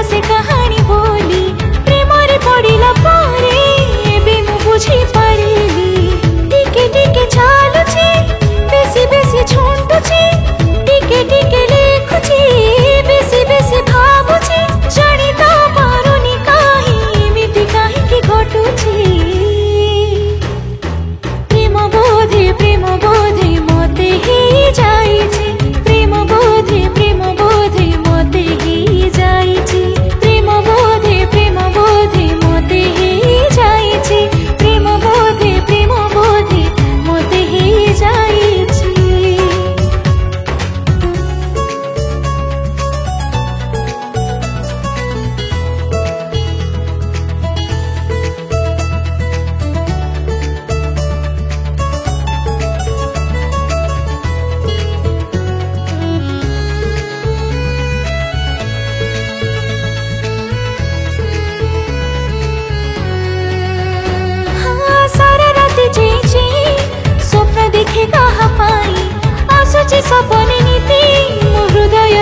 से कहानी बोली प्रेमरे पड़िला परे एबे मु बुझी पारिली टिके टिके चालुची बेसी बेसी छुंटुची टिके टिके लिखुची बेसी बेसी भाबुची जानी तो पारुनी काहे एमिति काहे कि घटुची प्रेम बोधे मते ही जाइछि प्रेम बोधे मते ही जाइछि प्रेम बोधे मते ही जाइछि प्रेम बोधे मते ही जाइछि। स्वप्न देखे कहाँ पाई आसुची सपने नीति मो हृदय